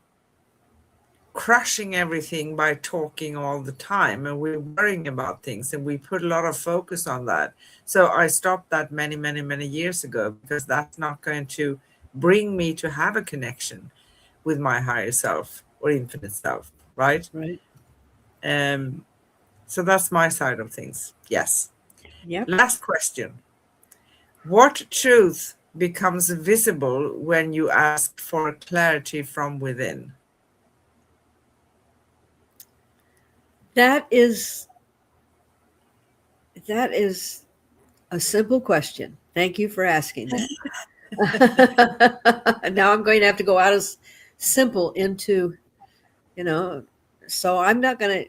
crushing everything by talking all the time, and we're worrying about things, and we put a lot of focus on that. So I stopped that many years ago, because that's not going to bring me to have a connection with my higher self or infinite self, right? Right. um so that's my side of things. Yes. Yep. Last question. What truth becomes visible when you ask for clarity from within? That is a simple question. Thank you for asking that. Now I'm going to have to go out as simple into, you know, so I'm gonna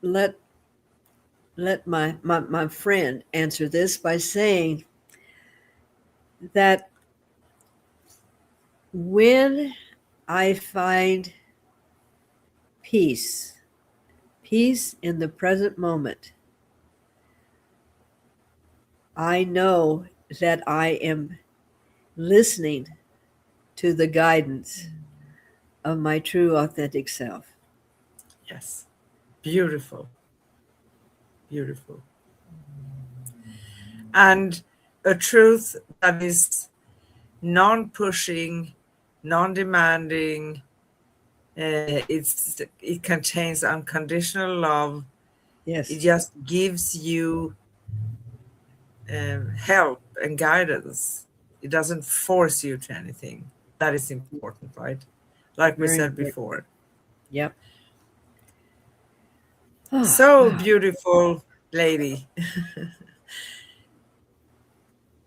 let my friend answer this by saying that when I find peace, peace in the present moment, I know that I am listening to the guidance of my true authentic self. Yes. Beautiful. Beautiful. And a truth that is non-pushing, non-demanding. It contains unconditional love. It Yes, just gives you help and guidance. It doesn't force you to anything. That is important, right? Like we very said important. before. Yep. Oh, So wow. beautiful, lady.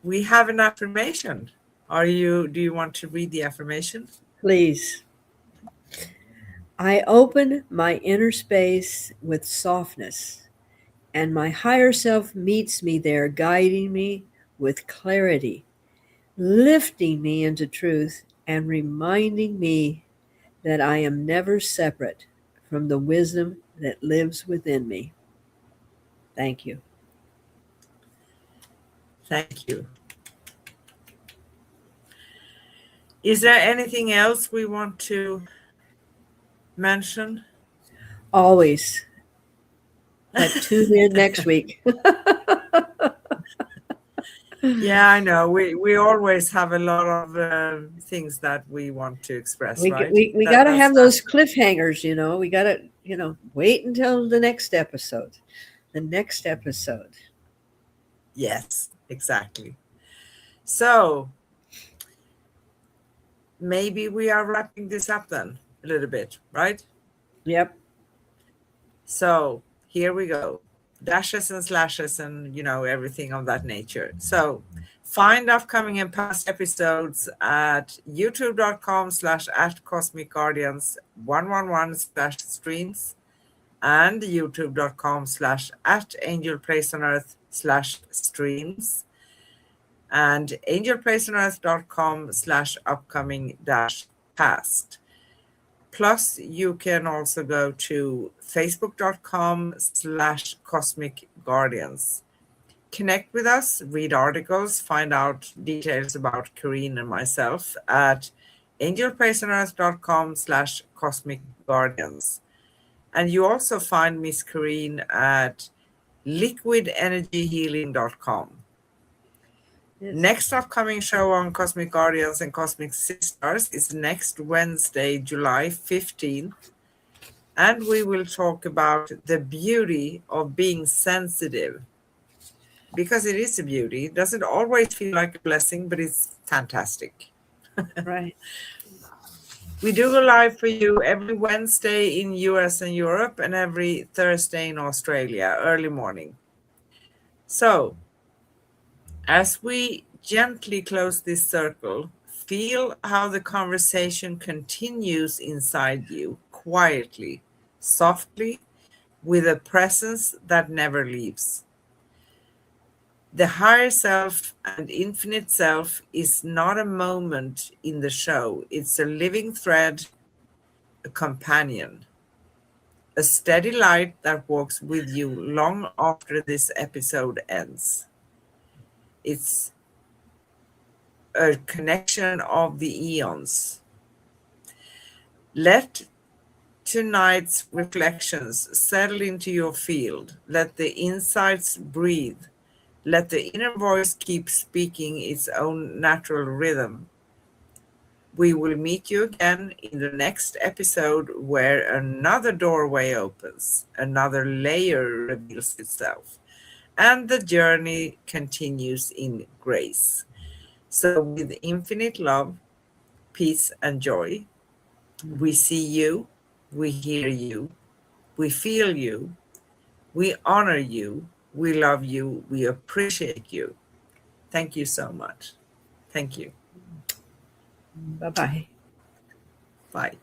We have an affirmation. Do you want to read the affirmation? Please. I open my inner space with softness, and my higher self meets me there, guiding me with clarity, lifting me into truth, and reminding me that I am never separate from the wisdom that lives within me. Thank you. Thank you. Is there anything else we want to mention? Always. But tune in next week. Yeah, I know. We always have a lot of things that we want to express, right? We got to That's have those cliffhangers, you know. We got to, wait until the next episode. The next episode. yes, exactly. So maybe we are wrapping this up then a little bit, right? Yep. So here we go. Dashes and slashes and everything of that nature. So find upcoming and past episodes at youtube.com/at Cosmic Guardians 111/streams and youtube.com/at Angel Place on Earth/streams and angelplaceonearth.com/upcoming-past. Plus, you can also go to facebook.com/cosmic guardians. Connect with us, read articles, find out details about Corrine and myself at angelplaceonearth.com/cosmic guardians. And you also find Miss Corrine at liquidenergyhealing.com. Yes. Next upcoming show on Cosmic Guardians and Cosmic Sis-Stars is next Wednesday, July 15th. And we will talk about the beauty of being sensitive. Because it is a beauty. It doesn't always feel like a blessing, but it's fantastic. Right. We do go live for you every Wednesday in US and Europe and every Thursday in Australia, early morning. So, as we gently close this circle, feel how the conversation continues inside you, quietly, softly, with a presence that never leaves. The higher self and infinite self is not a moment in the show, it's a living thread, a companion, a steady light that walks with you long after this episode ends. It's a connection of the eons. Let tonight's reflections settle into your field. Let the insights breathe. Let the inner voice keep speaking its own natural rhythm. We will meet you again in the next episode where another doorway opens, another layer reveals itself, and the journey continues in grace. So, with infinite love, peace, and joy, we see you, we hear you, we feel you, we honor you, we love you, we appreciate you. Thank you so much. Thank you. Bye bye. Bye.